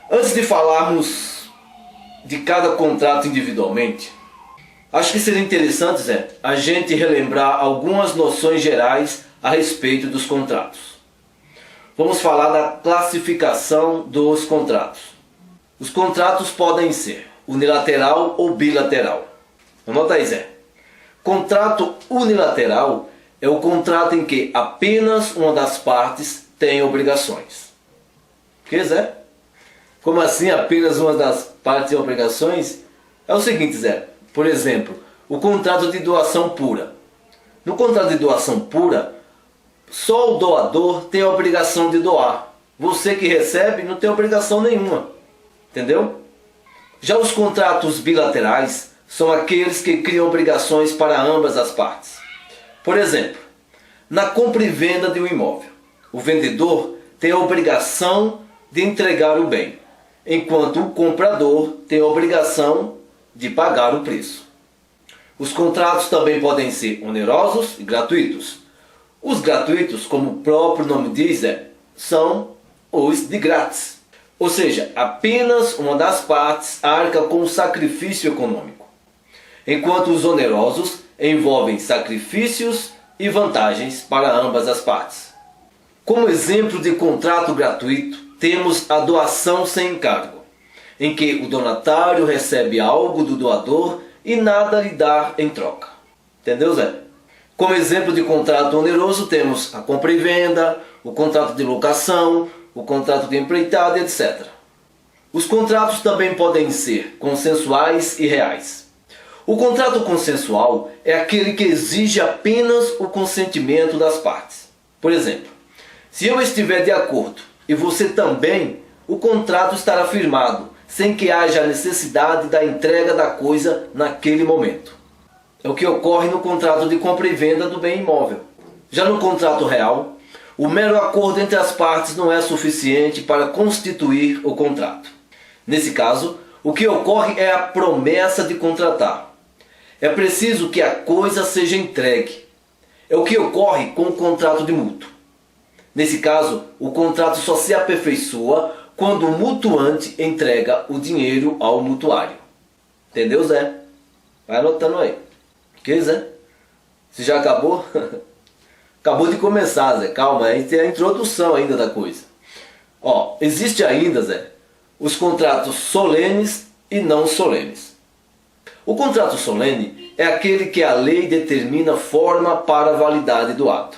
Antes de falarmos de cada contrato individualmente, acho que seria interessante, a gente relembrar algumas noções gerais a respeito dos contratos. Vamos falar da classificação dos contratos. Os contratos podem ser unilateral ou bilateral. Anota aí, Zé. Contrato unilateral é o contrato em que apenas uma das partes tem obrigações. Que, Zé? Como assim apenas uma das partes tem obrigações? É o seguinte, Zé. Por exemplo, o contrato de doação pura. No contrato de doação pura, só o doador tem a obrigação de doar. Você que recebe não tem obrigação nenhuma. Entendeu? Já os contratos bilaterais são aqueles que criam obrigações para ambas as partes. Por exemplo, na compra e venda de um imóvel, o vendedor tem a obrigação de entregar o bem, enquanto o comprador tem a obrigação de pagar o preço. Os contratos também podem ser onerosos e gratuitos. Os gratuitos, como o próprio nome diz, são os de grátis. Ou seja, apenas uma das partes arca com o sacrifício econômico, enquanto os onerosos envolvem sacrifícios e vantagens para ambas as partes. Como exemplo de contrato gratuito, temos a doação sem encargo, em que o donatário recebe algo do doador e nada lhe dá em troca. Entendeu, Zé? Como exemplo de contrato oneroso, temos a compra e venda, o contrato de locação, o contrato de empreitada, etc. Os contratos também podem ser consensuais e reais. O contrato consensual é aquele que exige apenas o consentimento das partes. Por exemplo, se eu estiver de acordo e você também, o contrato estará firmado, sem que haja a necessidade da entrega da coisa naquele momento. É o que ocorre no contrato de compra e venda do bem imóvel. Já no contrato real, o mero acordo entre as partes não é suficiente para constituir o contrato. Nesse caso, o que ocorre é a promessa de contratar. É preciso que a coisa seja entregue. É o que ocorre com o contrato de mútuo. Nesse caso, o contrato só se aperfeiçoa quando o mutuante entrega o dinheiro ao mutuário. Entendeu, Zé? Vai anotando aí. Que, Zé? Você já acabou? Acabou de começar, Zé. Calma, aí tem a introdução ainda da coisa. Ó, existe ainda, Zé, os contratos solenes e não solenes. O contrato solene é aquele que a lei determina forma para a validade do ato.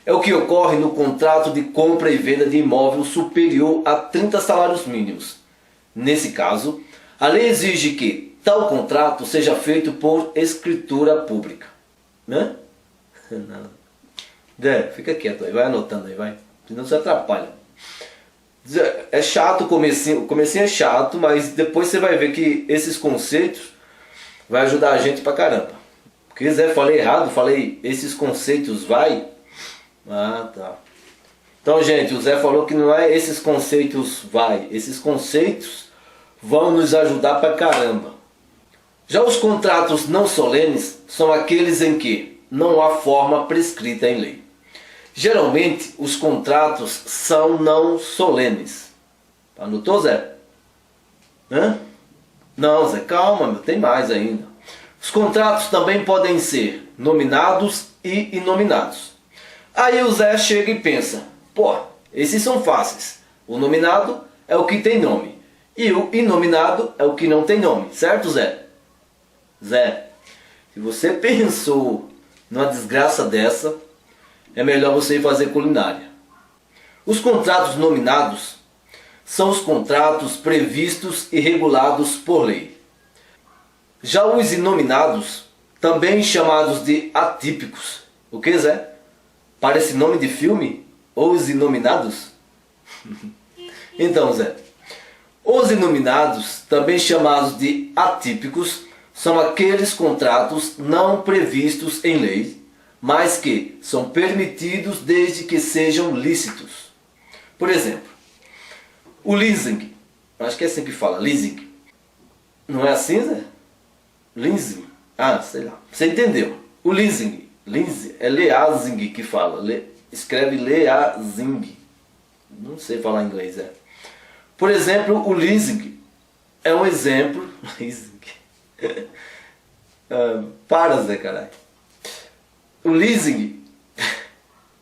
É o que ocorre no contrato de compra e venda de imóvel superior a 30 salários mínimos. Nesse caso, a lei exige que tal contrato seja feito por escritura pública. Né? Não. Fica quieto aí, vai anotando aí, vai. Senão você atrapalha. É chato o comecinho é chato, mas depois você vai ver que esses conceitos vai ajudar a gente pra caramba. Porque Zé, falei errado, falei esses conceitos vai. Ah, tá. Então, gente, o Zé falou que não é esses conceitos vai. Esses conceitos vão nos ajudar pra caramba. Já os contratos não solenes são aqueles em que não há forma prescrita em lei. Geralmente, os contratos são não solenes. Anotou, Zé? Hã? Não, Zé, calma, meu, tem mais ainda. Os contratos também podem ser nominados e inominados. Aí o Zé chega e pensa, pô, esses são fáceis. O nominado é o que tem nome. E o inominado é o que não tem nome. Certo, Zé? Zé, se você pensou numa desgraça dessa, é melhor você ir fazer culinária. Os contratos nominados são os contratos previstos e regulados por lei. Já os inominados, também chamados de atípicos. O que, Zé? Parece nome de filme? Os Inominados? Então, Zé, os inominados, também chamados de atípicos, são aqueles contratos não previstos em lei, mas que são permitidos desde que sejam lícitos. Por exemplo, o leasing. Acho que é assim que fala, leasing. Não é assim, Zé? Leasing. Ah, sei lá. Você entendeu. O leasing. Leasing é leasing que fala. Escreve leasing. Não sei falar inglês, é. Por exemplo, o leasing é um exemplo... Leasing. Para, Zé, caralho. O leasing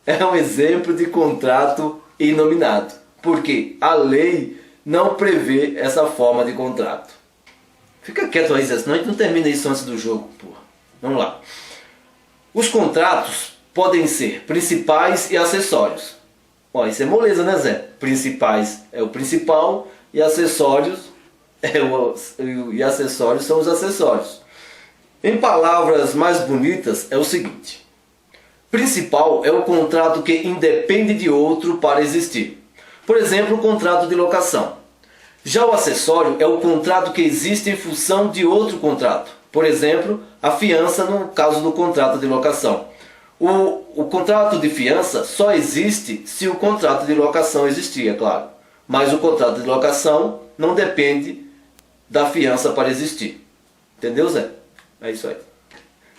é um exemplo de contrato inominado, porque a lei não prevê essa forma de contrato. Fica quieto aí, Zé, senão a gente não termina isso antes do jogo, porra. Vamos lá. Os contratos podem ser principais e acessórios. Ó, isso é moleza, né, Zé? Principais é o principal e acessórios e acessórios são os acessórios. Em palavras mais bonitas é o seguinte: principal é o contrato que independe de outro para existir. Por exemplo, o contrato de locação. Já o acessório é o contrato que existe em função de outro contrato. Por exemplo, a fiança no caso do contrato de locação. O contrato de fiança só existe se o contrato de locação existir, é claro. Mas o contrato de locação não depende da fiança para existir. Entendeu, Zé? É isso aí.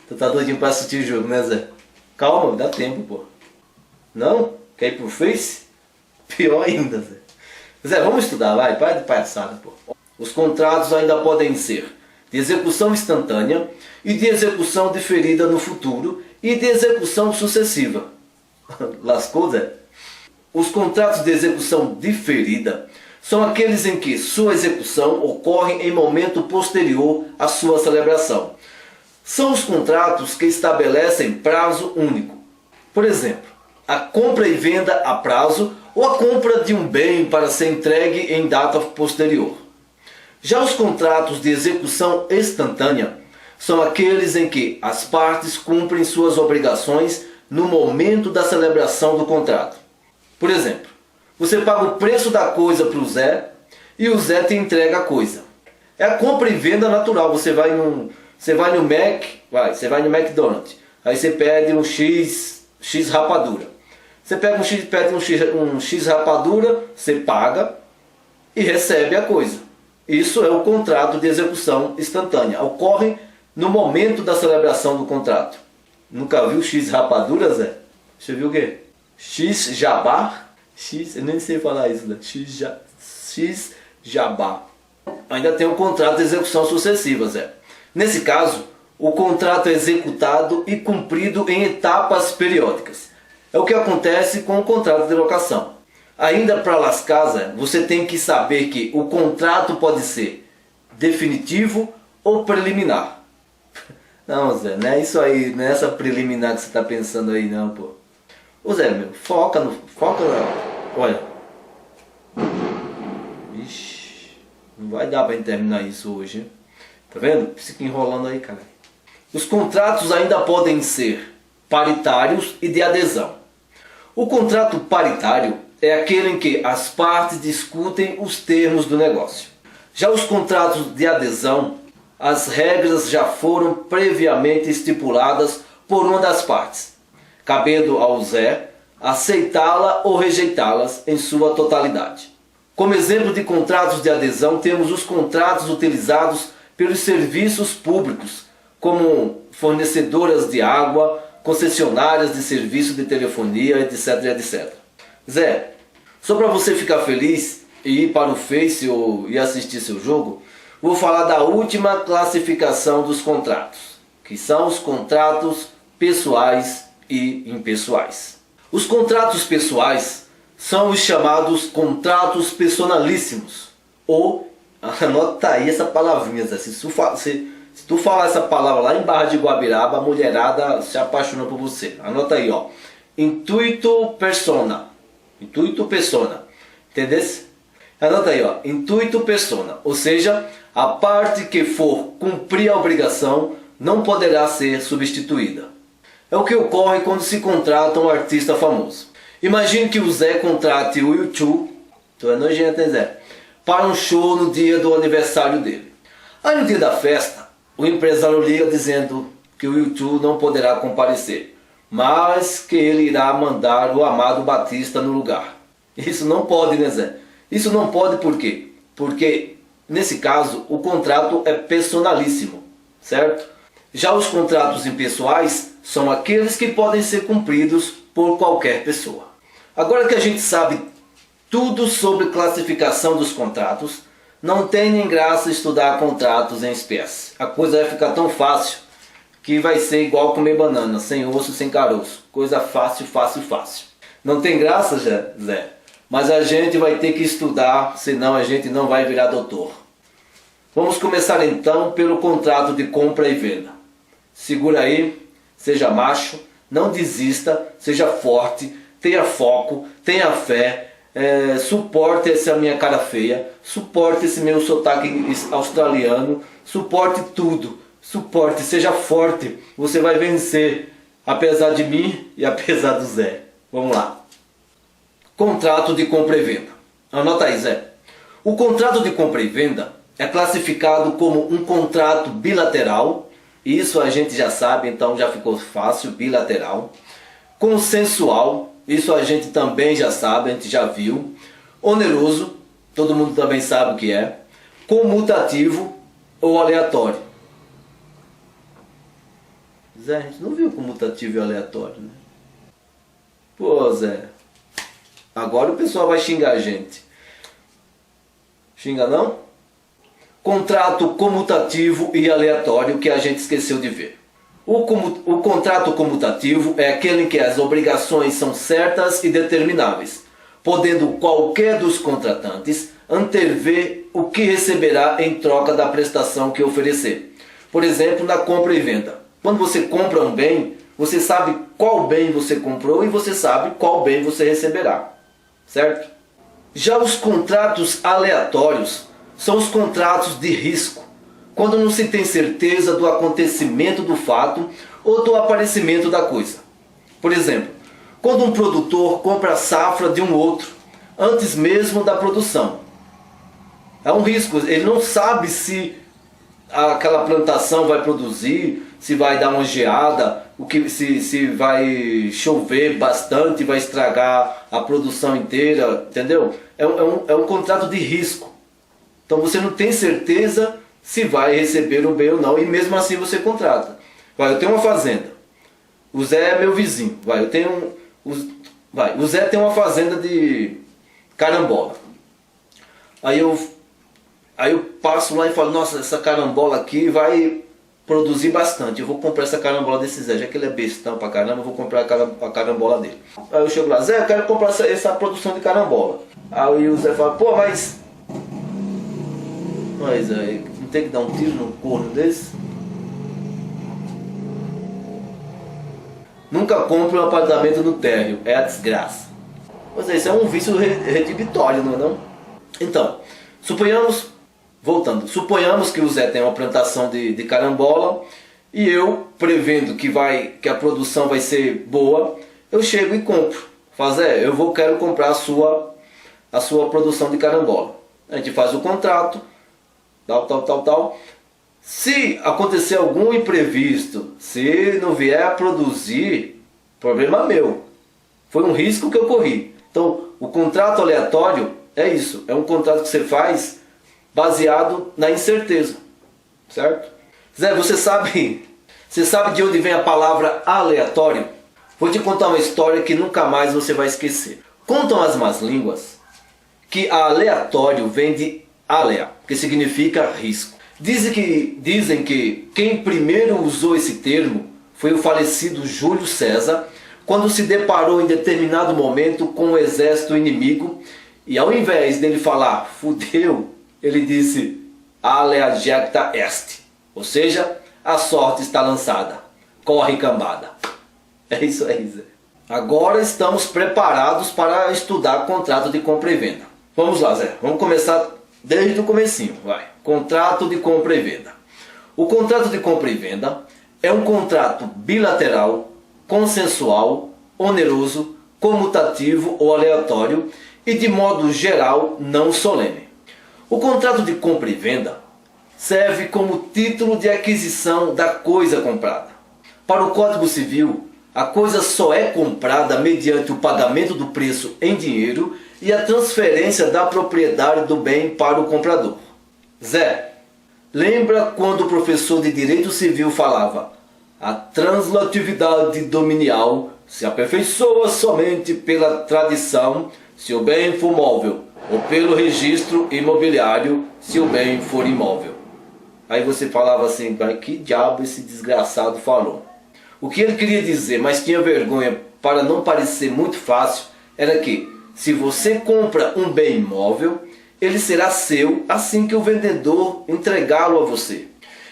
Tu tá doidinho para assistir o jogo, né, Zé? Calma, dá tempo, pô. Não? Quer ir pro Face? Pior ainda, Zé. Zé, vamos estudar, vai. Para de palhaçada, pô. Os contratos ainda podem ser de execução instantânea e de execução diferida no futuro e de execução sucessiva. Lascou, Zé? Os contratos de execução diferida são aqueles em que sua execução ocorre em momento posterior à sua celebração. São os contratos que estabelecem prazo único. Por exemplo, a compra e venda a prazo ou a compra de um bem para ser entregue em data posterior. Já os contratos de execução instantânea são aqueles em que as partes cumprem suas obrigações no momento da celebração do contrato. Por exemplo, você paga o preço da coisa para o Zé e o Zé te entrega a coisa. É a compra e venda natural. Você vai no McDonald's, aí você pede um X rapadura. Você pede um X rapadura, você paga e recebe a coisa. Isso é o contrato de execução instantânea. Ocorre no momento da celebração do contrato. Nunca viu X rapadura, Zé? Você viu o quê? X jabá? Eu nem sei falar isso, né? X jabá. Ainda tem o contrato de execução sucessiva, Zé. Nesse caso, o contrato é executado e cumprido em etapas periódicas. É o que acontece com o contrato de locação. Ainda para lascar, Zé, você tem que saber que o contrato pode ser definitivo ou preliminar. Não, Zé, não é isso aí, não é essa preliminar que você está pensando aí não, pô. Ô Zé, meu, foca na... Olha. Ixi, não vai dar para terminar isso hoje, hein? Tá vendo? Fica enrolando aí, cara. Os contratos ainda podem ser paritários e de adesão. O contrato paritário é aquele em que as partes discutem os termos do negócio. Já os contratos de adesão, as regras já foram previamente estipuladas por uma das partes, cabendo ao Zé aceitá-la ou rejeitá-las em sua totalidade. Como exemplo de contratos de adesão, temos os contratos utilizados pelos serviços públicos, como fornecedoras de água, concessionárias de serviço de telefonia, etc, etc. Zé, só para você ficar feliz e ir para o Face e assistir seu jogo, vou falar da última classificação dos contratos, que são os contratos pessoais e impessoais. Os contratos pessoais são os chamados contratos personalíssimos, ou, anota aí essa palavrinha, Zé. Se tu falar essa palavra lá em Barra de Guabiraba, a mulherada se apaixona por você. Anota aí, ó. Intuito persona. Intuito persona. Entendeu? Anota aí, ó. Intuito persona. Ou seja, a parte que for cumprir a obrigação não poderá ser substituída. É o que ocorre quando se contrata um artista famoso. Imagine que o Zé contrate o U2, tu é nojento, hein, Zé? Para um show no dia do aniversário dele. Aí no dia da festa, o empresário liga dizendo que o U2 não poderá comparecer, mas que ele irá mandar o Amado Batista no lugar. Isso não pode, né, Zé? Isso não pode por quê? Porque, nesse caso, o contrato é personalíssimo, certo? Já os contratos impessoais são aqueles que podem ser cumpridos por qualquer pessoa. Agora que a gente sabe tudo sobre classificação dos contratos. Não tem nem graça estudar contratos em espécie. A coisa vai ficar tão fácil que vai ser igual comer banana, sem osso, sem caroço. Coisa fácil, fácil, fácil. Não tem graça, Zé? Mas a gente vai ter que estudar, senão a gente não vai virar doutor. Vamos começar então pelo contrato de compra e venda. Segura aí, seja macho, não desista, seja forte, tenha foco, tenha fé, suporte essa minha cara feia, suporte esse meu sotaque australiano, suporte tudo, suporte, seja forte, você vai vencer, apesar de mim e apesar do Zé. Vamos lá. Contrato de compra e venda. Anota aí, Zé. O contrato de compra e venda é classificado como um contrato bilateral, isso a gente já sabe, então já ficou fácil, bilateral. Consensual, isso a gente também já sabe, a gente já viu. Oneroso, todo mundo também sabe o que é. Comutativo ou aleatório. Zé, a gente não viu comutativo e aleatório, né? Pô, Zé, agora o pessoal vai xingar a gente. Xinga não? Contrato comutativo e aleatório que a gente esqueceu de ver. O contrato comutativo é aquele em que as obrigações são certas e determináveis, podendo qualquer dos contratantes antever o que receberá em troca da prestação que oferecer. Por exemplo, na compra e venda. Quando você compra um bem, você sabe qual bem você comprou e você sabe qual bem você receberá. Certo? Já os contratos aleatórios são os contratos de risco, quando não se tem certeza do acontecimento do fato ou do aparecimento da coisa. Por exemplo, quando um produtor compra a safra de um outro, antes mesmo da produção. É um risco, ele não sabe se aquela plantação vai produzir, se vai dar uma geada, se vai chover bastante, vai estragar a produção inteira, entendeu? É um contrato de risco. Então você não tem certeza se vai receber o bem ou não, e mesmo assim você contrata. Eu tenho uma fazenda, o Zé é meu vizinho, o Zé tem uma fazenda de carambola. Aí eu passo lá e falo, nossa, essa carambola aqui vai produzir bastante, eu vou comprar essa carambola desse Zé, já que ele é bestão pra caramba, eu vou comprar a carambola dele. Aí eu chego lá, Zé, eu quero comprar essa produção de carambola. Aí o Zé fala, pô, mas aí, não tem que dar um tiro num corno desse? Nunca compre um apartamento no térreo, é a desgraça. Pois é, isso é um vício redibitório, não é não? Então, suponhamos que o Zé tem uma plantação de carambola e eu, prevendo que a produção vai ser boa, eu chego e compro. Zé, quero comprar a sua produção de carambola. A gente faz o contrato, tal. Se acontecer algum imprevisto, se não vier a produzir, problema meu. Foi um risco que eu corri. Então, o contrato aleatório é isso. É um contrato que você faz baseado na incerteza. Certo? Zé, você sabe de onde vem a palavra aleatório? Vou te contar uma história que nunca mais você vai esquecer. Contam as más línguas que aleatório vem de alea, que significa risco. Dizem que quem primeiro usou esse termo foi o falecido Júlio César, quando se deparou em determinado momento com o exército inimigo e ao invés dele falar fudeu, ele disse alea jecta est, ou seja, a sorte está lançada, corre cambada. É isso aí, Zé. Agora estamos preparados para estudar contrato de compra e venda. Vamos lá, Zé, vamos começar desde o comecinho, vai. Contrato de compra e venda. O contrato de compra e venda é um contrato bilateral, consensual, oneroso, comutativo ou aleatório e de modo geral não solene. O contrato de compra e venda serve como título de aquisição da coisa comprada. Para o Código Civil, a coisa só é comprada mediante o pagamento do preço em dinheiro e a transferência da propriedade do bem para o comprador. Zé, lembra quando o professor de Direito Civil falava a translatividade dominial se aperfeiçoa somente pela tradição, se o bem for móvel, ou pelo registro imobiliário, se o bem for imóvel. Aí você falava assim, que diabo esse desgraçado falou? O que ele queria dizer, mas tinha vergonha para não parecer muito fácil, era que se você compra um bem imóvel, ele será seu assim que o vendedor entregá-lo a você.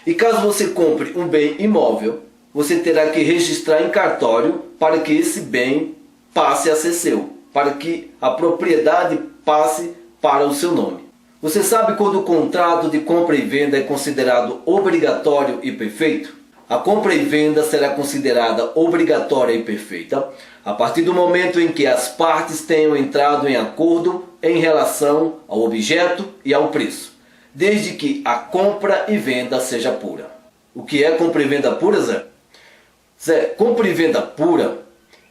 E caso você compre um bem imóvel, você terá que registrar em cartório para que esse bem passe a ser seu, para que a propriedade passe para o seu nome. Você sabe quando o contrato de compra e venda é considerado obrigatório e perfeito? A compra e venda será considerada obrigatória e perfeita a partir do momento em que as partes tenham entrado em acordo em relação ao objeto e ao preço, desde que a compra e venda seja pura. O que é compra e venda pura, Zé? Zé, compra e venda pura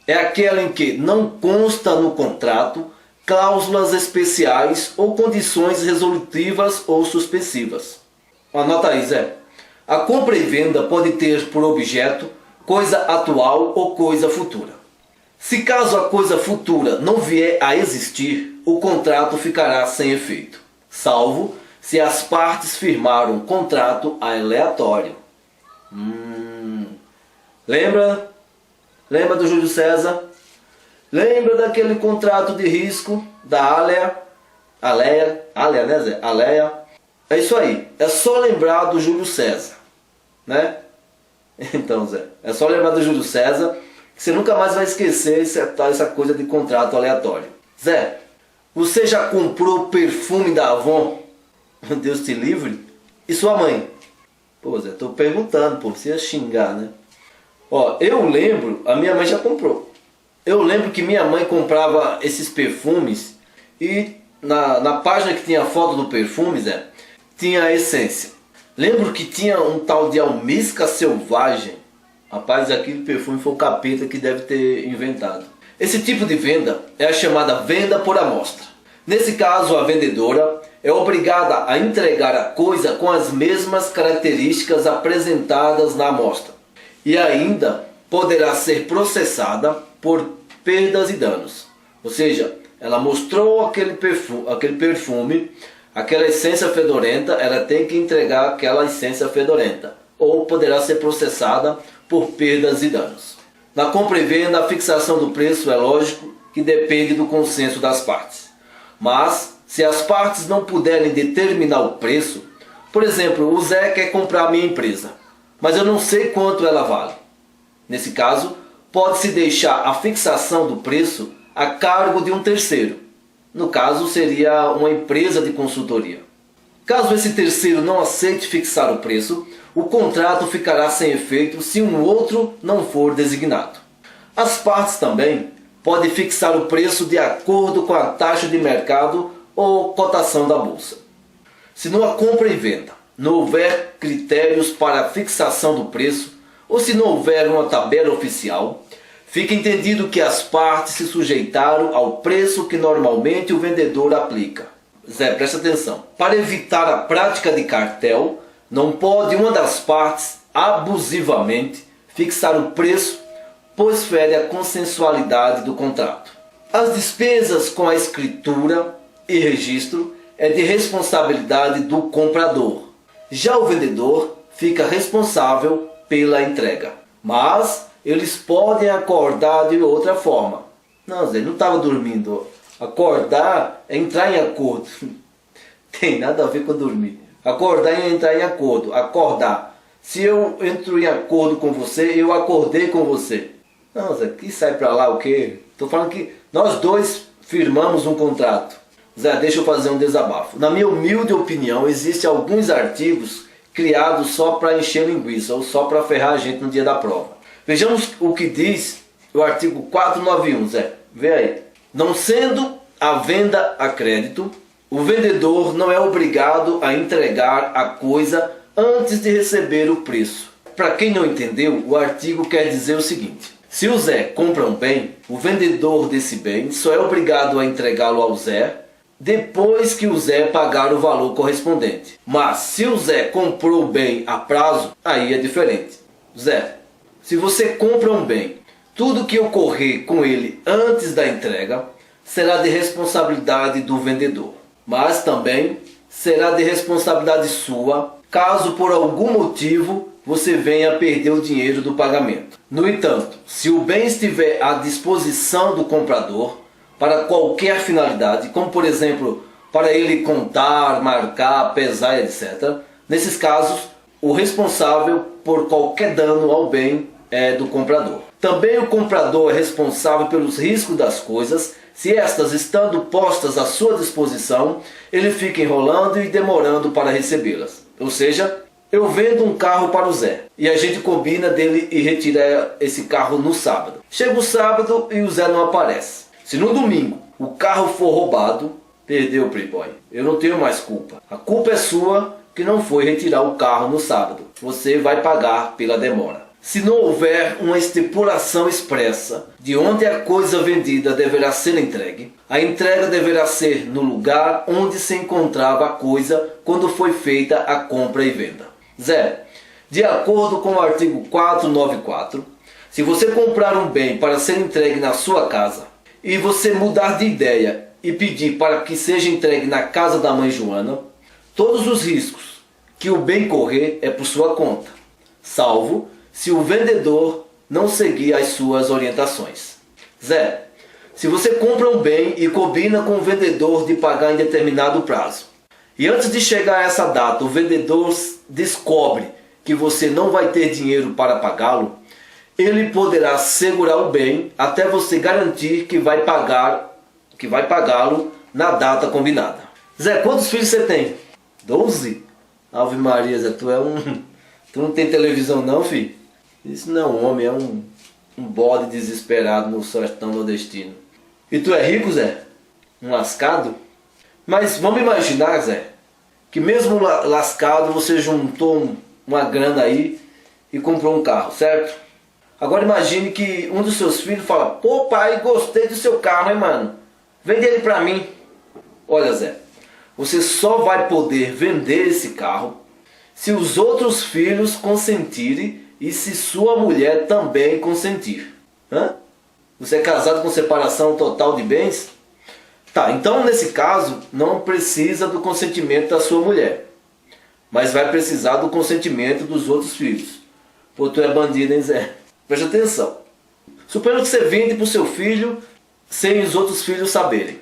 é aquela em que não consta no contrato cláusulas especiais ou condições resolutivas ou suspensivas. Anota aí, Zé. A compra e venda pode ter por objeto coisa atual ou coisa futura. Se caso a coisa futura não vier a existir, o contrato ficará sem efeito, salvo se as partes firmaram contrato aleatório. Lembra? Lembra do Júlio César? Lembra daquele contrato de risco da Alea, né, Zé? Alea. É isso aí. É só lembrar do Júlio César, né? Então, Zé, é só lembrar do Júlio César que você nunca mais vai esquecer essa coisa de contrato aleatório. Zé, você já comprou perfume da Avon? Deus te livre? E sua mãe? Pô, Zé, tô perguntando, pô, você ia xingar, né? Ó, eu lembro, a minha mãe já comprou. Eu lembro que minha mãe comprava esses perfumes e na página que tinha a foto do perfume, Zé, tinha a essência. Lembro que tinha um tal de almíscar selvagem. Rapaz, aquele perfume foi o capeta que deve ter inventado. Esse tipo de venda é a chamada venda por amostra. Nesse caso, a vendedora é obrigada a entregar a coisa com as mesmas características apresentadas na amostra. E ainda poderá ser processada por perdas e danos. Ou seja, ela mostrou aquele perfume, aquela essência fedorenta, ela tem que entregar aquela essência fedorenta. Ou poderá ser processada por perdas e danos. Na compra e venda, a fixação do preço é lógico que depende do consenso das partes. Mas, se as partes não puderem determinar o preço, por exemplo, o Zé quer comprar a minha empresa, mas eu não sei quanto ela vale. Nesse caso, pode-se deixar a fixação do preço a cargo de um terceiro. No caso, seria uma empresa de consultoria. Caso esse terceiro não aceite fixar o preço, o contrato ficará sem efeito se um outro não for designado. As partes também podem fixar o preço de acordo com a taxa de mercado ou cotação da bolsa. Se numa compra e venda não houver critérios para a fixação do preço, ou se não houver uma tabela oficial, fica entendido que as partes se sujeitaram ao preço que normalmente o vendedor aplica. Zé, presta atenção. Para evitar a prática de cartel, não pode uma das partes abusivamente fixar o preço, pois fere a consensualidade do contrato. As despesas com a escritura e registro é de responsabilidade do comprador. Já o vendedor fica responsável pela entrega. Mas eles podem acordar de outra forma. Não, Zé, não estava dormindo. Acordar é entrar em acordo. Tem nada a ver com dormir. Acordar é entrar em acordo. Acordar. Se eu entro em acordo com você, eu acordei com você. Não, Zé, que sai pra lá o quê? Estou falando que nós dois firmamos um contrato. Zé, deixa eu fazer um desabafo. Na minha humilde opinião, existem alguns artigos criados só para encher linguiça ou só para ferrar a gente no dia da prova. Vejamos o que diz o artigo 491, Zé. Vê aí. Não sendo a venda a crédito, o vendedor não é obrigado a entregar a coisa antes de receber o preço. Para quem não entendeu, o artigo quer dizer o seguinte: se o Zé compra um bem, o vendedor desse bem só é obrigado a entregá-lo ao Zé depois que o Zé pagar o valor correspondente. Mas se o Zé comprou o bem a prazo, aí é diferente. Zé, se você compra um bem, tudo que ocorrer com ele antes da entrega será de responsabilidade do vendedor, mas também será de responsabilidade sua caso por algum motivo você venha a perder o dinheiro do pagamento. No entanto, se o bem estiver à disposição do comprador para qualquer finalidade, como por exemplo para ele contar, marcar, pesar, etc., nesses casos o responsável por qualquer dano ao bem é do comprador. Também o comprador é responsável pelos riscos das coisas. Se estas estando postas à sua disposição, ele fica enrolando e demorando para recebê-las. Ou seja, eu vendo um carro para o Zé e a gente combina dele e retirar esse carro no sábado. Chega o sábado e o Zé não aparece. Se no domingo o carro for roubado, perdeu o Playboy. Eu não tenho mais culpa. A culpa é sua que não foi retirar o carro no sábado. Você vai pagar pela demora. Se não houver uma estipulação expressa de onde a coisa vendida deverá ser entregue, a entrega deverá ser no lugar onde se encontrava a coisa quando foi feita a compra e venda. Zé, de acordo com o artigo 494, se você comprar um bem para ser entregue na sua casa e você mudar de ideia e pedir para que seja entregue na casa da mãe Joana, todos os riscos que o bem correr é por sua conta, salvo se o vendedor não seguir as suas orientações. Zé, se você compra um bem e combina com o vendedor de pagar em determinado prazo, e antes de chegar a essa data o vendedor descobre que você não vai ter dinheiro para pagá-lo, ele poderá segurar o bem até você garantir que vai pagá-lo na data combinada. Zé, quantos filhos você tem? 12? Ave Maria, Zé, tu não tem televisão não, filho? Isso não é um homem, é um bode desesperado no sertão nordestino. E tu é rico, Zé? Um lascado? Mas vamos imaginar, Zé, que mesmo lascado você juntou uma grana aí e comprou um carro, certo? Agora imagine que um dos seus filhos fala: pô pai, gostei do seu carro, hein mano? Vende ele pra mim. Olha, Zé, você só vai poder vender esse carro se os outros filhos consentirem e se sua mulher também consentir. Você é casado com separação total de bens? Tá, então nesse caso não precisa do consentimento da sua mulher, mas vai precisar do consentimento dos outros filhos. Pô, tu é bandido, hein, Zé? Preste atenção. Suponha que você vende para o seu filho sem os outros filhos saberem.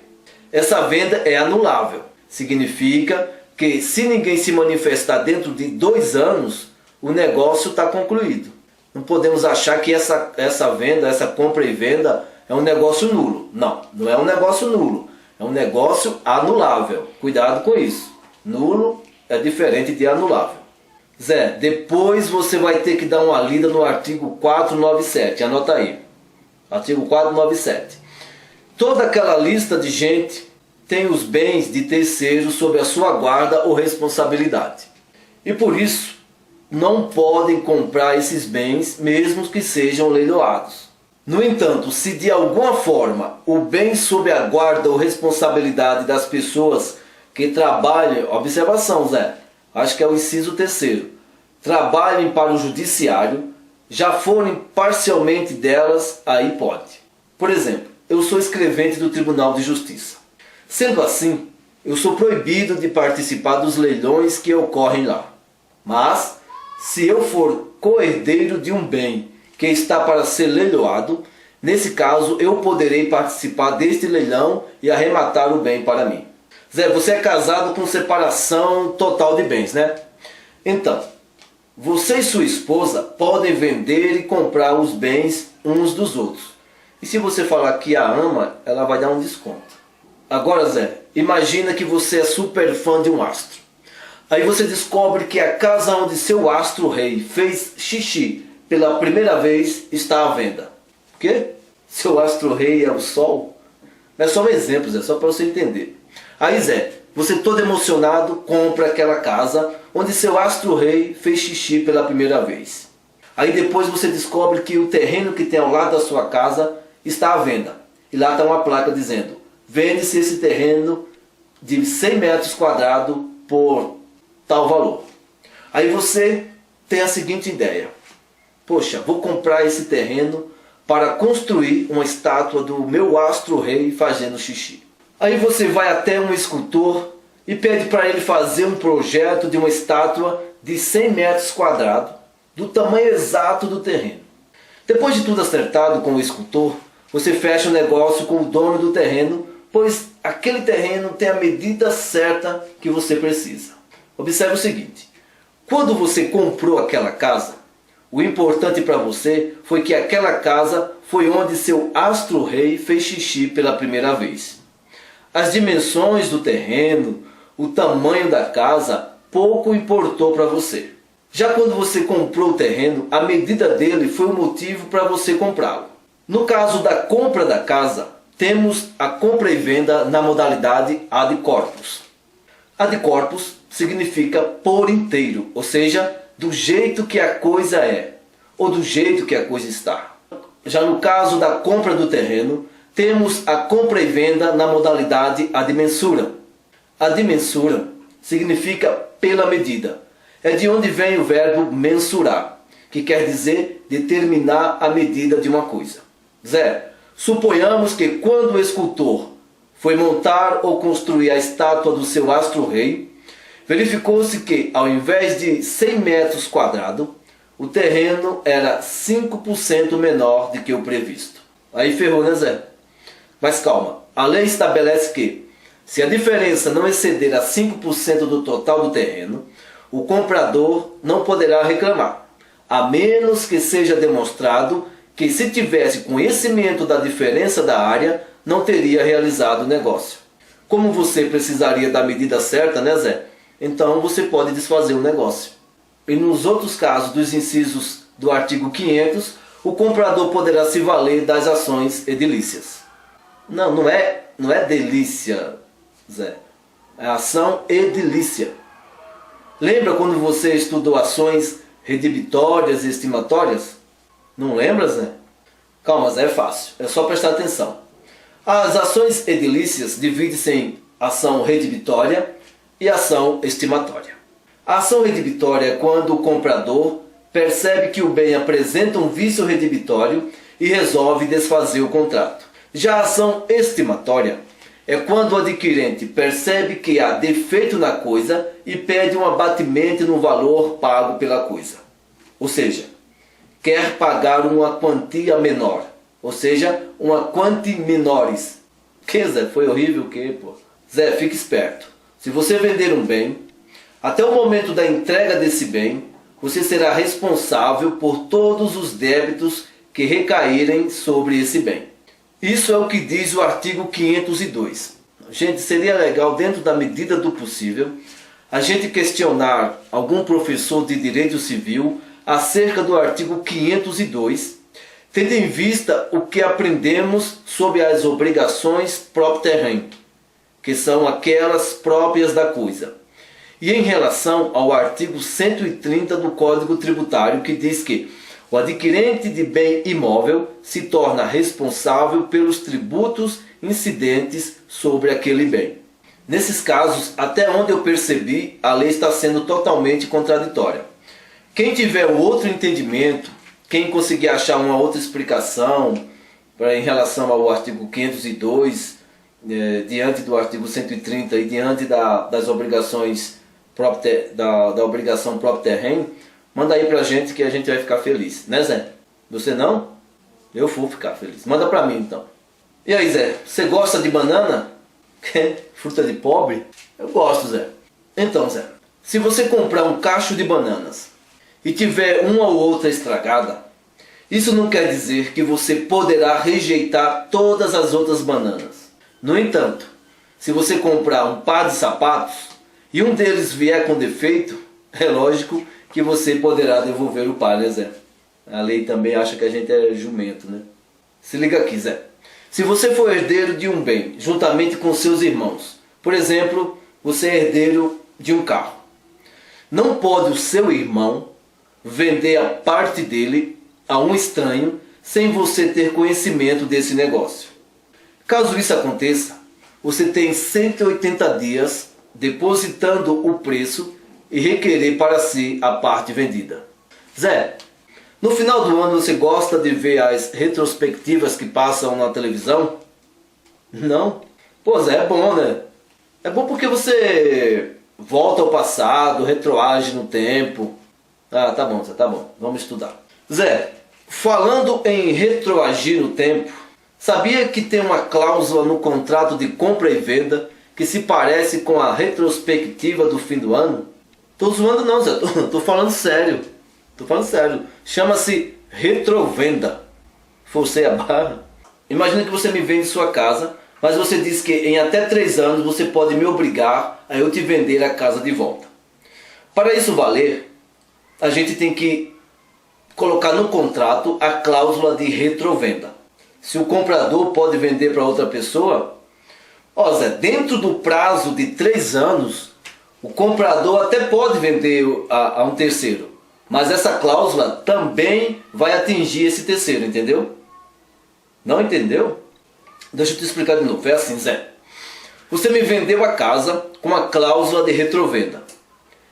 Essa venda é anulável. Significa que se ninguém se manifestar dentro de 2 anos, o negócio está concluído. Não podemos achar que essa venda, essa compra e venda é um negócio nulo. Não, não é um negócio nulo. É um negócio anulável. Cuidado com isso. Nulo é diferente de anulável. Zé, depois você vai ter que dar uma lida no artigo 497. Anota aí. Artigo 497. Toda aquela lista de gente tem os bens de terceiros sob a sua guarda ou responsabilidade. E por isso, não podem comprar esses bens, mesmo que sejam leiloados. No entanto, se de alguma forma o bem sob a guarda ou responsabilidade das pessoas que trabalham, observação, Zé, acho que é o inciso 3º, trabalhem para o judiciário, já forem parcialmente delas, aí pode. Por exemplo, eu sou escrevente do Tribunal de Justiça. Sendo assim, eu sou proibido de participar dos leilões que ocorrem lá. Mas, se eu for coerdeiro de um bem que está para ser leiloado, nesse caso eu poderei participar deste leilão e arrematar o bem para mim. Zé, você é casado com separação total de bens, né? Então, você e sua esposa podem vender e comprar os bens uns dos outros. E se você falar que a ama, ela vai dar um desconto. Agora, Zé, imagina que você é super fã de um astro. Aí você descobre que a casa onde seu astro-rei fez xixi pela primeira vez está à venda. O quê? Seu astro-rei é o sol? Não é só um exemplo, Zé, só para você entender. Aí, Zé, você todo emocionado compra aquela casa onde seu astro-rei fez xixi pela primeira vez. Aí depois você descobre que o terreno que tem ao lado da sua casa está à venda. E lá está uma placa dizendo: vende-se esse terreno de 100 metros quadrados por tal valor. Aí você tem a seguinte ideia: poxa, vou comprar esse terreno para construir uma estátua do meu astro-rei fazendo xixi. Aí você vai até um escultor e pede para ele fazer um projeto de uma estátua de 100 metros quadrados, do tamanho exato do terreno. Depois de tudo acertado com o escultor, você fecha o negócio com o dono do terreno, pois aquele terreno tem a medida certa que você precisa. Observe o seguinte: quando você comprou aquela casa, o importante para você foi que aquela casa foi onde seu astro-rei fez xixi pela primeira vez. As dimensões do terreno, o tamanho da casa, pouco importou para você. Já quando você comprou o terreno, a medida dele foi o motivo para você comprá-lo. No caso da compra da casa, temos a compra e venda na modalidade ad corpus. Ad corpus significa por inteiro, ou seja, do jeito que a coisa é, ou do jeito que a coisa está. Já no caso da compra do terreno, temos a compra e venda na modalidade ad mensura. Ad mensura significa pela medida. É de onde vem o verbo mensurar, que quer dizer determinar a medida de uma coisa. Zé, suponhamos que quando o escultor foi montar ou construir a estátua do seu astro-rei, verificou-se que, ao invés de 100 metros quadrados, o terreno era 5% menor do que o previsto. Aí ferrou, né, Zé? Mas calma, a lei estabelece que, se a diferença não exceder a 5% do total do terreno, o comprador não poderá reclamar, a menos que seja demonstrado que, se tivesse conhecimento da diferença da área, não teria realizado o negócio. Como você precisaria da medida certa, né, Zé? Então você pode desfazer o negócio. E nos outros casos dos incisos do artigo 500, o comprador poderá se valer das ações edilícias. Não é delícia, Zé. É ação edilícia. Lembra quando você estudou ações redibitórias e estimatórias? Não lembra, Zé? Calma, Zé, é fácil. É só prestar atenção. As ações edilícias dividem-se em ação redibitória e ação estimatória. A ação redibitória é quando o comprador percebe que o bem apresenta um vício redibitório e resolve desfazer o contrato. Já a ação estimatória é quando o adquirente percebe que há defeito na coisa e pede um abatimento no valor pago pela coisa. Ou seja, quer pagar uma quantia menor. Ou seja, uma quanti menores. Que, Zé? Foi horrível o que, pô? Zé, fique esperto. Se você vender um bem, até o momento da entrega desse bem, você será responsável por todos os débitos que recaírem sobre esse bem. Isso é o que diz o artigo 502. Gente, seria legal, dentro da medida do possível, a gente questionar algum professor de direito civil acerca do artigo 502, tendo em vista o que aprendemos sobre as obrigações propter rem, que são aquelas próprias da coisa. E em relação ao artigo 130 do Código Tributário, que diz que o adquirente de bem imóvel se torna responsável pelos tributos incidentes sobre aquele bem. Nesses casos, até onde eu percebi, a lei está sendo totalmente contraditória. Quem tiver um outro entendimento, quem conseguir achar uma outra explicação em relação ao artigo 502, diante do artigo 130 e diante das obrigações da obrigação propter rem, manda aí pra gente que a gente vai ficar feliz, né, Zé? Você não? Eu vou ficar feliz. Manda pra mim então. E aí, Zé, você gosta de banana? Fruta de pobre? Eu gosto, Zé. Então, Zé, se você comprar um cacho de bananas e tiver uma ou outra estragada, isso não quer dizer que você poderá rejeitar todas as outras bananas. No entanto, se você comprar um par de sapatos e um deles vier com defeito, é lógico que você poderá devolver o par, né, Zé? A lei também acha que a gente é jumento, né? Se liga aqui, Zé. Se você for herdeiro de um bem, juntamente com seus irmãos, por exemplo, você é herdeiro de um carro, não pode o seu irmão vender a parte dele a um estranho sem você ter conhecimento desse negócio. Caso isso aconteça, você tem 180 dias depositando o preço e requerer para si a parte vendida. Zé, No final do ano você gosta de ver as retrospectivas que passam na televisão? Não? Pois é bom, né? É bom porque você volta ao passado, retroage no tempo. Ah, tá bom, Zé, tá bom. Vamos estudar. Zé, falando em retroagir no tempo, sabia que tem uma cláusula no contrato de compra e venda que se parece com a retrospectiva do fim do ano? Tô zoando não, Zé. Tô falando sério. Tô falando sério. Chama-se retrovenda. Forcei a barra. Imagina que você me vende sua casa, mas você diz que em até 3 anos você pode me obrigar a eu te vender a casa de volta. Para isso valer, a gente tem que colocar no contrato a cláusula de retrovenda. Se o comprador pode vender para outra pessoa, ó Zé, dentro do prazo de 3 anos, o comprador até pode vender a um terceiro. Mas essa cláusula também vai atingir esse terceiro, entendeu? Não entendeu? Deixa eu te explicar de novo. É assim, Zé. Você me vendeu a casa com a cláusula de retrovenda.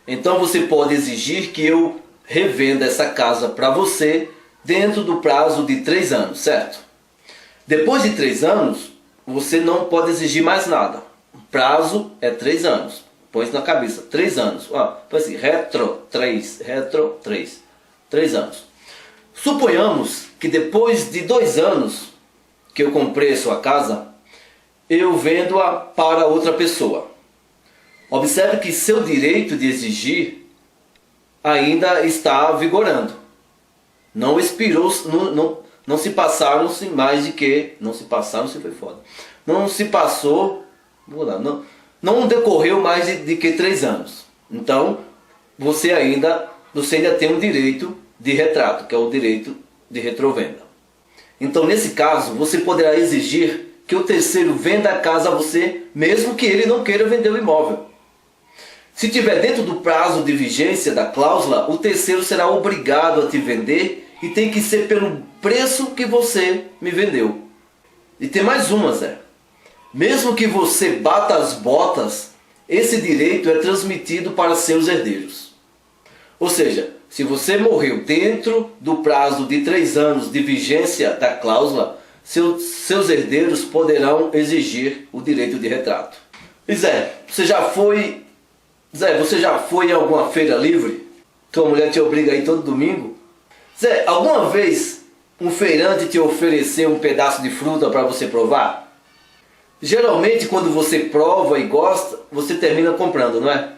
Então você pode exigir que eu revenda essa casa para você dentro do prazo de 3 anos, certo? Depois de 3 anos, você não pode exigir mais nada. O prazo é 3 anos. Põe isso na cabeça. 3 anos. Põe assim, retro 3. 3 anos. Suponhamos que depois de 2 anos que eu comprei a sua casa, eu vendo-a para outra pessoa. Observe que seu direito de exigir ainda está vigorando. Não expirou, não se passaram-se mais de que... Não se passaram-se foi foda. Não se passou... Não decorreu mais de que 3 anos. Então, você ainda tem um direito de retrato, que é o direito de retrovenda. Então, nesse caso, você poderá exigir que o terceiro venda a casa a você, mesmo que ele não queira vender o imóvel. Se tiver dentro do prazo de vigência da cláusula, o terceiro será obrigado a te vender e tem que ser pelo preço que você me vendeu. E tem mais uma, Zé. Mesmo que você bata as botas, esse direito é transmitido para seus herdeiros. Ou seja, se você morreu dentro do prazo de 3 anos de vigência da cláusula, seus herdeiros poderão exigir o direito de retrato. E Zé, você já foi em alguma feira livre? Tua mulher te obriga a ir todo domingo? Zé, alguma vez um feirante te ofereceu um pedaço de fruta para você provar? Geralmente quando você prova e gosta, você termina comprando, não é?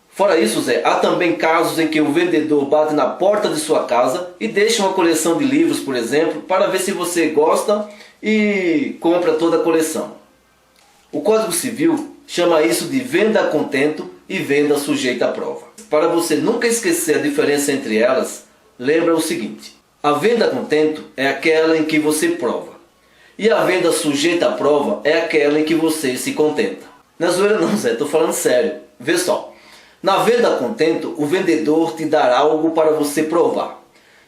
Fora isso, Zé, há também casos em que o vendedor bate na porta de sua casa e deixa uma coleção de livros, por exemplo, para ver se você gosta e compra toda a coleção. O Código Civil chama isso de venda a contento e venda sujeita à prova. Para você nunca esquecer a diferença entre elas, lembra o seguinte: a venda a contento é aquela em que você prova, e a venda sujeita à prova é aquela em que você se contenta. Não é zoeira não, Zé, estou falando sério. Vê só. Na venda a contento, o vendedor te dará algo para você provar.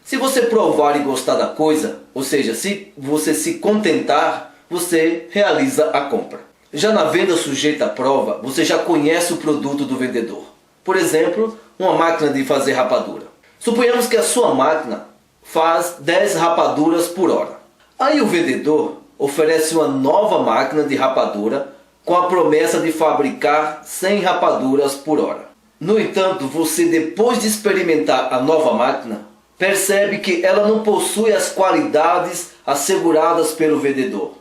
Se você provar e gostar da coisa, ou seja, se você se contentar, você realiza a compra. Já na venda sujeita à prova, você já conhece o produto do vendedor. Por exemplo, uma máquina de fazer rapadura. Suponhamos que a sua máquina faz 10 rapaduras por hora. Aí o vendedor oferece uma nova máquina de rapadura com a promessa de fabricar 100 rapaduras por hora. No entanto, você, depois de experimentar a nova máquina, percebe que ela não possui as qualidades asseguradas pelo vendedor.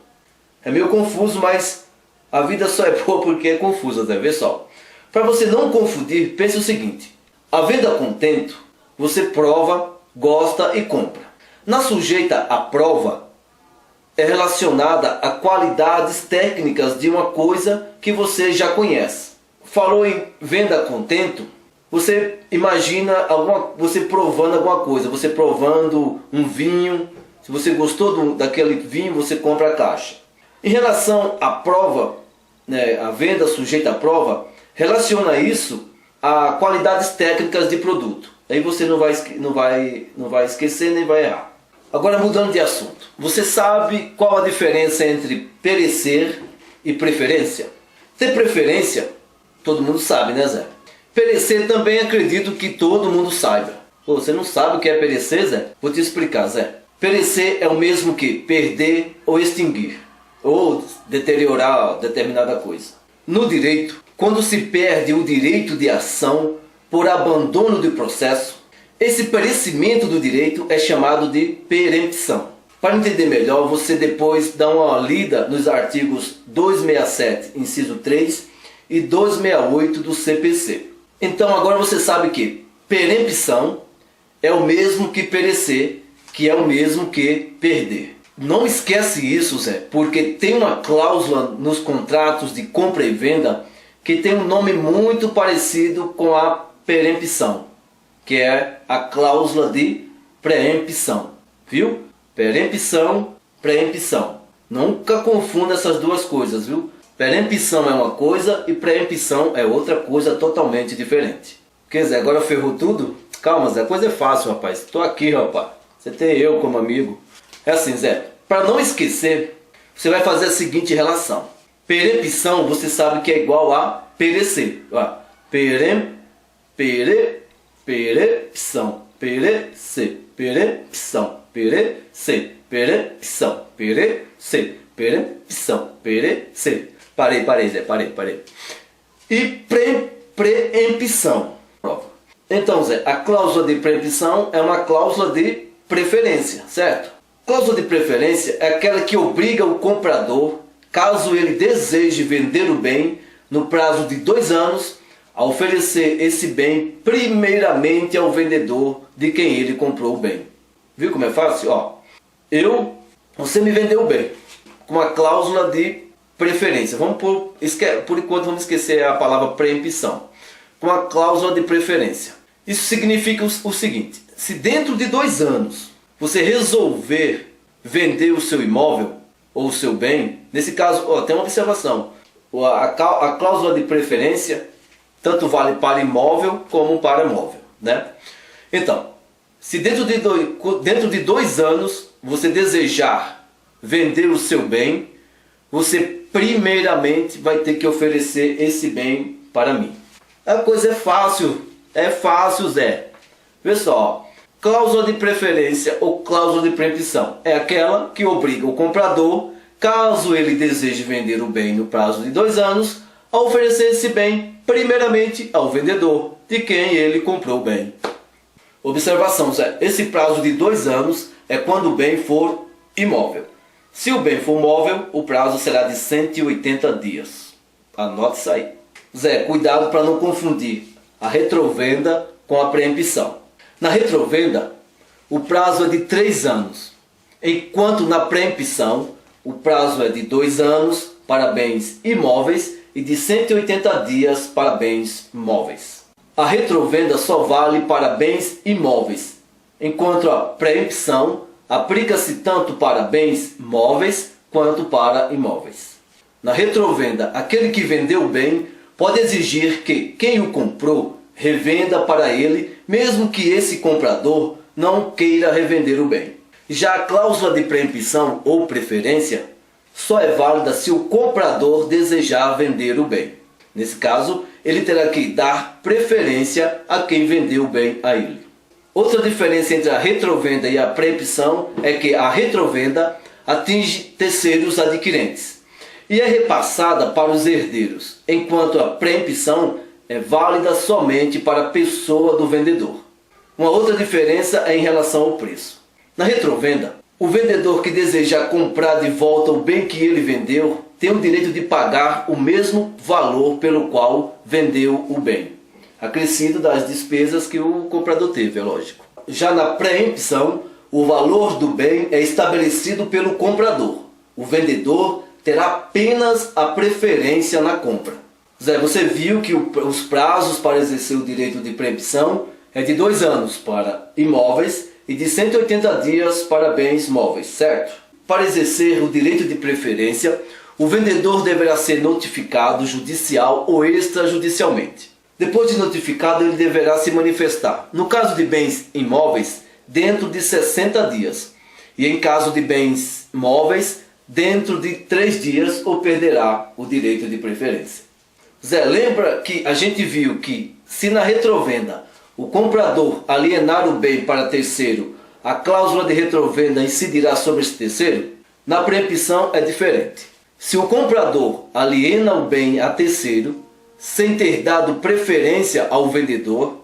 É meio confuso, mas a vida só é boa porque é confusa, né? Vê só. Para você não confundir, pense o seguinte: a venda a contento, você prova, gosta e compra. Na sujeita à prova, é relacionada a qualidades técnicas de uma coisa que você já conhece. Falou em venda a contento, você imagina você provando alguma coisa, você provando um vinho. Se você gostou daquele vinho, você compra a caixa. Em relação à prova, né, a venda sujeita à prova, relaciona isso a qualidades técnicas de produto. Aí você não vai esquecer nem vai errar. Agora, mudando de assunto, você sabe qual a diferença entre perecer e preferência? Ter preferência, todo mundo sabe, né, Zé? Perecer também acredito que todo mundo saiba. Pô, você não sabe o que é perecer, Zé? Vou te explicar, Zé. Perecer é o mesmo que perder ou extinguir, ou deteriorar determinada coisa. No direito, quando se perde o direito de ação por abandono do processo, esse perecimento do direito é chamado de perempção. Para entender melhor, você depois dá uma lida nos artigos 267, inciso 3 e 268 do CPC. Então agora você sabe que perempção é o mesmo que perecer, que é o mesmo que perder. Não esquece isso, Zé, porque tem uma cláusula nos contratos de compra e venda que tem um nome muito parecido com a perempção, que é a cláusula de preempção. Viu? Perempção, preempção. Nunca confunda essas duas coisas, viu? Perempção é uma coisa e preempção é outra coisa totalmente diferente. Quer dizer, agora ferrou tudo? Calma, Zé, a coisa é fácil, rapaz. Estou aqui, rapaz. Você tem eu como amigo. É assim, Zé, para não esquecer, você vai fazer a seguinte relação. Perempção, você sabe que é igual a perecer. Perempção, perecer, perempção, perecer, perempção, perecer, perempção, perecer. Parei, Zé, parei. E preempção. Então, Zé, a cláusula de preempção é uma cláusula de preferência, certo? Cláusula de preferência é aquela que obriga o comprador, caso ele deseje vender o bem no prazo de 2 anos, a oferecer esse bem primeiramente ao vendedor de quem ele comprou o bem. Viu como é fácil? Você me vendeu o bem com a cláusula de preferência. Por enquanto vamos esquecer a palavra preempção. Com a cláusula de preferência. Isso significa o seguinte: se dentro de 2 anos você resolver vender o seu imóvel ou o seu bem, nesse caso, tem uma observação, a cláusula de preferência tanto vale para imóvel como para móvel, né? Então, se dentro de 2 anos você desejar vender o seu bem, você primeiramente vai ter que oferecer esse bem para mim. A coisa é fácil, Zé. Pessoal, cláusula de preferência ou cláusula de preempção é aquela que obriga o comprador, caso ele deseje vender o bem no prazo de 2 anos, a oferecer esse bem primeiramente ao vendedor, de quem ele comprou o bem. Observação, Zé, esse prazo de 2 anos é quando o bem for imóvel. Se o bem for móvel, o prazo será de 180 dias. Anote isso aí. Zé, cuidado para não confundir a retrovenda com a preempção. Na retrovenda, o prazo é de 3 anos, enquanto na preempção, o prazo é de 2 anos para bens imóveis e de 180 dias para bens móveis. A retrovenda só vale para bens imóveis, enquanto a preempção aplica-se tanto para bens móveis quanto para imóveis. Na retrovenda, aquele que vendeu o bem pode exigir que quem o comprou revenda para ele, mesmo que esse comprador não queira revender o bem. Já a cláusula de preempção ou preferência só é válida se o comprador desejar vender o bem. Nesse caso, ele terá que dar preferência a quem vendeu o bem a ele. Outra diferença entre a retrovenda e a preempção é que a retrovenda atinge terceiros adquirentes e é repassada para os herdeiros, enquanto a preempção é válida somente para a pessoa do vendedor. Uma outra diferença é em relação ao preço. Na retrovenda, o vendedor que desejar comprar de volta o bem que ele vendeu tem o direito de pagar o mesmo valor pelo qual vendeu o bem, acrescido das despesas que o comprador teve, é lógico. Já na preempção, o valor do bem é estabelecido pelo comprador. O vendedor terá apenas a preferência na compra. Zé, você viu que os prazos para exercer o direito de preempção é de 2 anos para imóveis e de 180 dias para bens móveis, certo? Para exercer o direito de preferência, o vendedor deverá ser notificado judicial ou extrajudicialmente. Depois de notificado, ele deverá se manifestar, no caso de bens imóveis, dentro de 60 dias, e em caso de bens móveis, dentro de 3 dias, ou perderá o direito de preferência. Zé, lembra que a gente viu que se na retrovenda o comprador alienar o bem para terceiro, a cláusula de retrovenda incidirá sobre esse terceiro? Na preempção é diferente. Se o comprador aliena o bem a terceiro, sem ter dado preferência ao vendedor,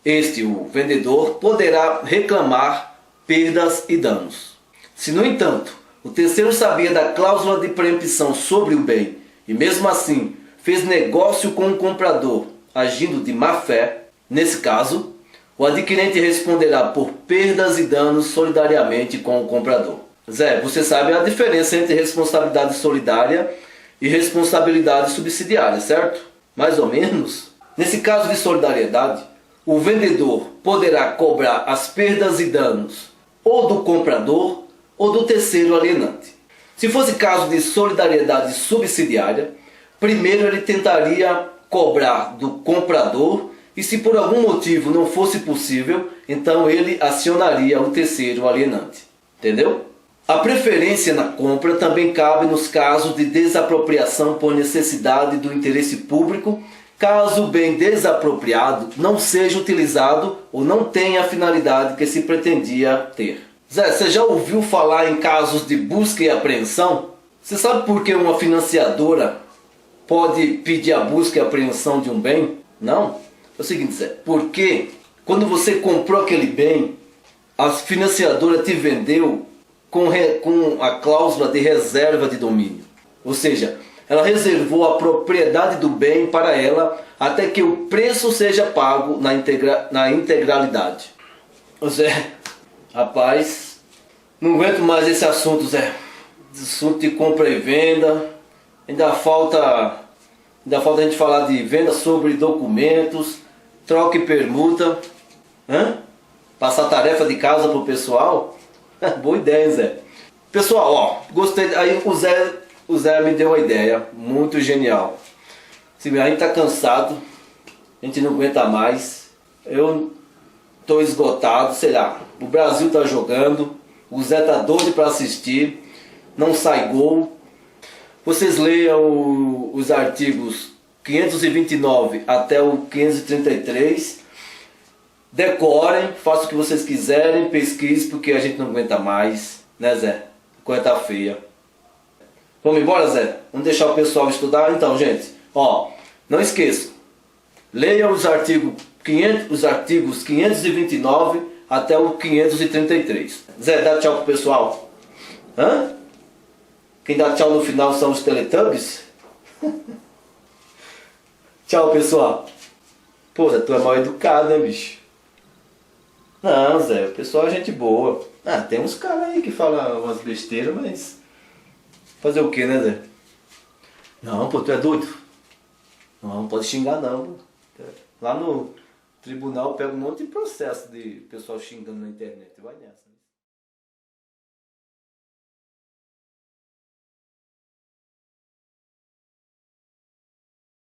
o vendedor, poderá reclamar perdas e danos. Se, no entanto, o terceiro sabia da cláusula de preempção sobre o bem e, mesmo assim, fez negócio com o comprador, agindo de má fé, nesse caso, o adquirente responderá por perdas e danos solidariamente com o comprador. Zé, você sabe a diferença entre responsabilidade solidária e responsabilidade subsidiária, certo? Mais ou menos. Nesse caso de solidariedade, o vendedor poderá cobrar as perdas e danos ou do comprador ou do terceiro alienante. Se fosse caso de solidariedade subsidiária, primeiro ele tentaria cobrar do comprador e, se por algum motivo não fosse possível, então ele acionaria o terceiro alienante. Entendeu? A preferência na compra também cabe nos casos de desapropriação por necessidade do interesse público, caso o bem desapropriado não seja utilizado ou não tenha a finalidade que se pretendia ter. Zé, você já ouviu falar em casos de busca e apreensão? Você sabe por que uma financiadora pode pedir a busca e apreensão de um bem? Não? É o seguinte, Zé, porque quando você comprou aquele bem, a financiadora te vendeu com a cláusula de reserva de domínio. Ou seja, ela reservou a propriedade do bem para ela até que o preço seja pago na integralidade. Zé, rapaz, não aguento mais esse assunto, Zé. Assunto de compra e venda. Ainda falta a gente falar de venda sobre documentos, troca e permuta. Passar tarefa de casa pro pessoal. Boa ideia, Zé. Pessoal, ó, gostei. Aí o Zé me deu uma ideia muito genial. Se a gente tá cansado, a gente não aguenta mais. Eu tô esgotado, sei lá. O Brasil tá jogando, o Zé tá doido para assistir, não sai gol. Vocês leiam os artigos 529 até o 533. Decorem, façam o que vocês quiserem, pesquisem, porque a gente não aguenta mais, né, Zé? A coisa tá feia. Vamos embora, Zé? Vamos deixar o pessoal estudar? Então, gente, ó, não esqueçam. Leiam os artigos 529 até o 533. Zé, dá tchau pro pessoal. Quem dá tchau no final são os Teletubbies? Tchau, pessoal. Pô, Zé, tu é mal educado, né, bicho? Não, Zé, o pessoal é gente boa. Tem uns caras aí que falam umas besteiras, mas... fazer o que, né, Zé? Não, pô, tu é doido? Não pode xingar não. Lá no tribunal pega um monte de processo de pessoal xingando na internet. Vai nessa.